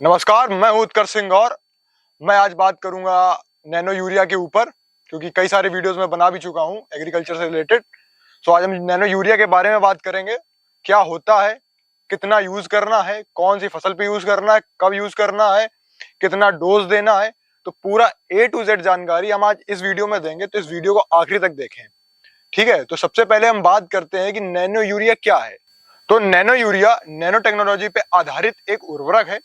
नमस्कार, मैं हूं उत्कर्ष सिंह और मैं आज बात करूंगा नैनो यूरिया के ऊपर, क्योंकि कई सारे वीडियोस में बना भी चुका हूं एग्रीकल्चर से रिलेटेड। सो आज हम नैनो यूरिया के बारे में बात करेंगे। क्या होता है, कितना यूज करना है, कौन सी फसल पे यूज करना है, कब यूज करना है, कितना डोज देना है, तो पूरा A to Z जानकारी हम आज इस वीडियो में देंगे। तो इस वीडियो को आखिरी तक देखें, ठीक है। तो सबसे पहले हम बात करते हैं कि नैनो यूरिया क्या है। तो नैनो यूरिया नैनो टेक्नोलॉजी पे आधारित एक उर्वरक है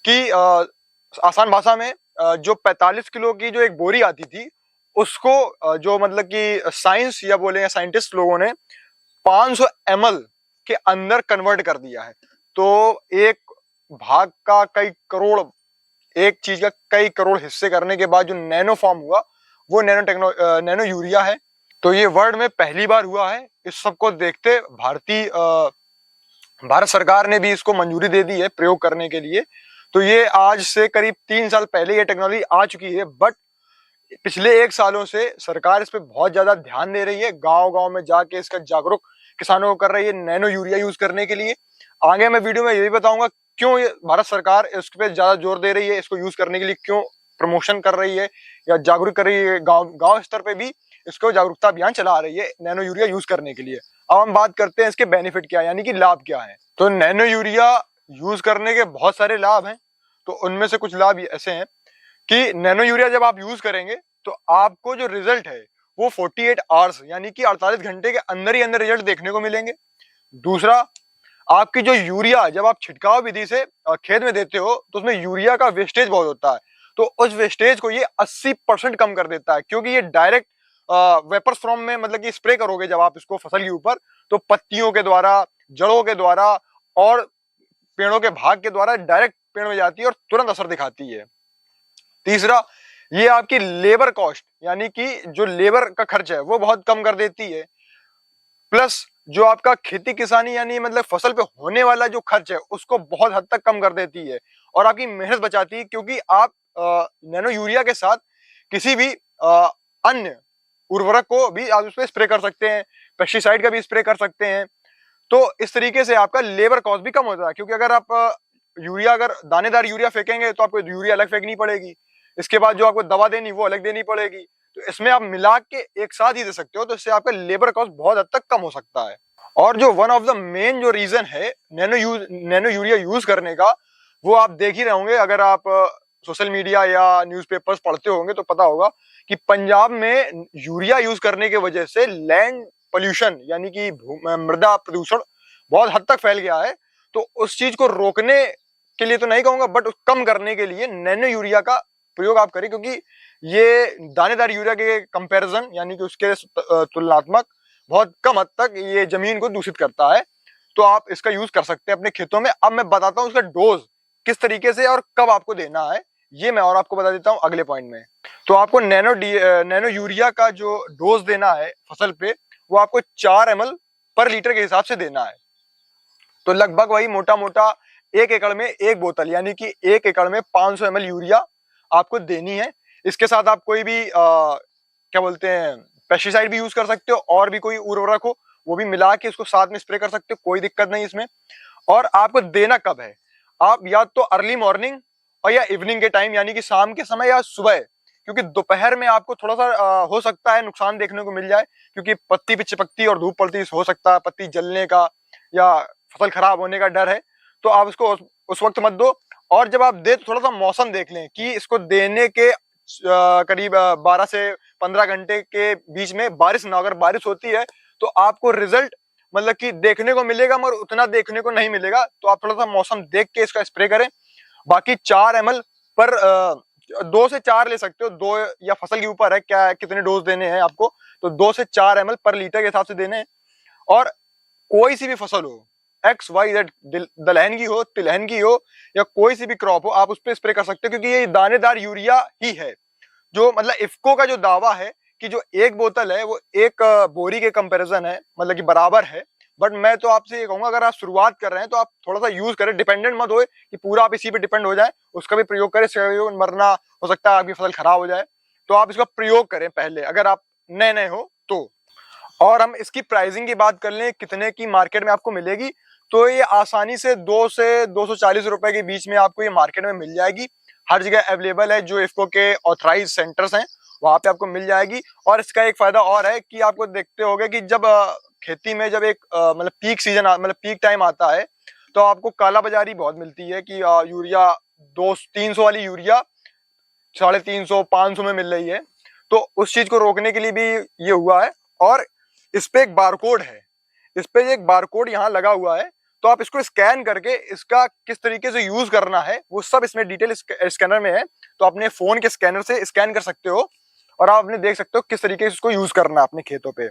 कि आसान भाषा में जो 45 किलो की जो एक बोरी आती थी उसको जो मतलब कि साइंस या बोले साइंटिस्ट लोगों ने 500 ml के अंदर कन्वर्ट कर दिया है। तो एक भाग का कई करोड़, एक चीज का कई करोड़ हिस्से करने के बाद जो नैनो फॉर्म हुआ वो नैनो यूरिया है। तो ये वर्ल्ड में पहली बार हुआ है। इस सबको देखते भारत सरकार ने भी इसको मंजूरी दे दी है प्रयोग करने के लिए। तो ये आज से करीब 3 साल पहले ये टेक्नोलॉजी आ चुकी है, बट पिछले 1 सालों से सरकार इस पे बहुत ज्यादा ध्यान दे रही है। गांव गांव में जाके इसका जागरूक किसानों को कर रही है नैनो यूरिया यूज करने के लिए। आगे मैं वीडियो में ये भी बताऊंगा क्यों ये भारत सरकार इस पे ज्यादा जोर दे रही है, इसको यूज करने के लिए क्यों प्रमोशन कर रही है या जागरूक कर रही है। गांव गांव स्तर पे भी इसको जागरूकता अभियान चला रही है नैनो यूरिया यूज करने के लिए। अब हम बात करते हैं इसके बेनिफिट क्या है, यानी कि लाभ क्या है। तो नैनो यूरिया यूज करने के बहुत सारे लाभ हैं। तो उनमें से कुछ लाभ ऐसे हैं कि नैनो यूरिया जब आप यूज करेंगे तो आपको जो रिजल्ट है वो 48 आवर्स यानी कि 48 घंटे के अंदर ही अंदर रिजल्ट देखने को मिलेंगे। दूसरा, आपकी जो यूरिया जब आप छिड़काव विधि से खेत में देते हो तो उसमें यूरिया का वेस्टेज बहुत होता है। तो उस वेस्टेज को ये 80% कम कर देता है, क्योंकि ये डायरेक्ट वेपर्स फॉर्म में मतलब कि स्प्रे करोगे जब आप इसको फसल के ऊपर, तो पत्तियों के द्वारा, जड़ों के द्वारा और पेड़ों के भाग के द्वारा डायरेक्ट पेड़ में जाती है और तुरंत असर दिखाती है। तीसरा, ये आपकी लेबर कॉस्ट यानी कि जो लेबर का खर्च है वो बहुत कम कर देती है। प्लस जो आपका खेती किसानी यानी मतलब फसल पे होने वाला जो खर्च है उसको बहुत हद तक कम कर देती है और आपकी मेहनत बचाती है, क्योंकि आप नैनो यूरिया के साथ किसी भी अन्य उर्वरक को भी आप उस पर स्प्रे कर सकते हैं, पेस्टिसाइड का भी स्प्रे कर सकते हैं। तो इस तरीके से आपका लेबर कॉस्ट भी कम होता है, क्योंकि अगर आप यूरिया अगर दानेदार यूरिया फेंकेंगे तो आपको यूरिया अलग फेंकनी पड़ेगी, इसके बाद जो आपको दवा देनी वो अलग देनी पड़ेगी। तो इसमें आप मिला के एक साथ ही दे सकते हो, तो इससे आपका लेबर कॉस्ट बहुत हद तक कम हो सकता है। और जो वन ऑफ द मेन जो रीजन है नैनो यूरिया यूज करने का, वो आप देख ही रहे होंगे। अगर आप सोशल मीडिया या न्यूज़पेपर्स पढ़ते होंगे तो पता होगा कि पंजाब में यूरिया यूज करने की वजह से लैंड पोल्यूशन यानी कि मृदा प्रदूषण बहुत हद तक फैल गया है। तो उस चीज को रोकने के लिए तो नहीं कहूंगा, बट कम करने के लिए नैनो यूरिया का प्रयोग आप करें, क्योंकि ये दानेदार यूरिया के कंपैरिजन यानी कि उसके तुलनात्मक बहुत कम हद तक ये जमीन को दूषित करता है। तो आप इसका यूज कर सकते हैं अपने खेतों में। अब मैं बताता हूँ उसका डोज किस तरीके से और कब आपको देना है, ये मैं और आपको बता देता हूँ अगले पॉइंट में। तो आपको नैनो यूरिया का जो डोज देना है फसल पे, वो आपको 4 ml पर लीटर के हिसाब से देना है। तो लगभग वही मोटा मोटा 1 एकड़ में एक बोतल यानी कि 1 एकड़ में 500 ml यूरिया आपको देनी है। इसके साथ आप कोई भी क्या बोलते हैं पेस्टिसाइड भी यूज कर सकते हो, और भी कोई उर्वरक हो वो भी मिला के इसको साथ में स्प्रे कर सकते हो, कोई दिक्कत नहीं इसमें। और आपको देना कब है, आप या तो अर्ली मॉर्निंग और या इवनिंग के टाइम यानी कि शाम के समय या सुबह, क्योंकि दोपहर में आपको थोड़ा सा हो सकता है नुकसान देखने को मिल जाए, क्योंकि पत्ती पे चिपकती और धूप पड़ती हो सकता है पत्ती जलने का या फसल खराब होने का डर है। तो आप इसको उस वक्त मत दो। और जब आप दे तो थोड़ा सा मौसम देख लें कि इसको देने के करीब 12 से 15 घंटे के बीच में बारिश ना, अगर बारिश होती है तो आपको रिजल्ट मतलब कि देखने को मिलेगा मगर उतना देखने को नहीं मिलेगा। तो आप थोड़ा सा मौसम देख के इसका स्प्रे करें। बाकी 4 ml पर 2 से 4 ले सकते हो, 2 या फसल के ऊपर है क्या कितने डोज देने हैं आपको। तो 2 से 4 ml पर लीटर के हिसाब से देने हैं। और कोई सी भी फसल हो, XYZ, दलहन की हो, तिलहन की हो या कोई सी भी क्रॉप हो, आप उस पर स्प्रे कर सकते हो, क्योंकि ये दानेदार यूरिया ही है। जो मतलब इफ्को का जो दावा है कि जो एक बोतल है वो एक बोरी के कंपैरिजन है, मतलब कि बराबर है। बट मैं तो आपसे ये कहूंगा अगर आप शुरुआत कर रहे हैं तो आप थोड़ा सा यूज करें, डिपेंडेंट मत हो कि पूरा आप इसी पे डिपेंड हो जाए। उसका भी प्रयोग करें, मरना हो सकता है आपकी फसल खराब हो जाए। तो आप इसका प्रयोग करें पहले अगर आप नए नए हो तो। और हम इसकी प्राइसिंग की बात कर लें कितने की मार्केट में आपको मिलेगी, तो ये आसानी से 2 से 240 रुपए के बीच में आपको ये मार्केट में मिल जाएगी। हर जगह अवेलेबल है, जो इफ्को के ऑथराइज सेंटर्स हैं वहां पे आपको मिल जाएगी। और इसका एक फायदा और है कि आपको देखते होंगे कि जब खेती में जब एक मतलब पीक सीजन मतलब पीक टाइम आता है तो आपको काला बाजारी बहुत मिलती है कि यूरिया 200-300 वाली यूरिया 350-500 में मिल रही है। तो उस चीज को रोकने के लिए भी ये हुआ है। और इस पे एक बारकोड है, इस पे एक बारकोड यहाँ लगा हुआ है, तो आप इसको स्कैन करके इसका किस तरीके से यूज करना है वो सब इसमें डिटेल स्कैनर में है। तो अपने फोन के स्कैनर से स्कैन कर सकते हो और आप अपने देख सकते हो किस तरीके से इसको यूज करना है अपने खेतों पे।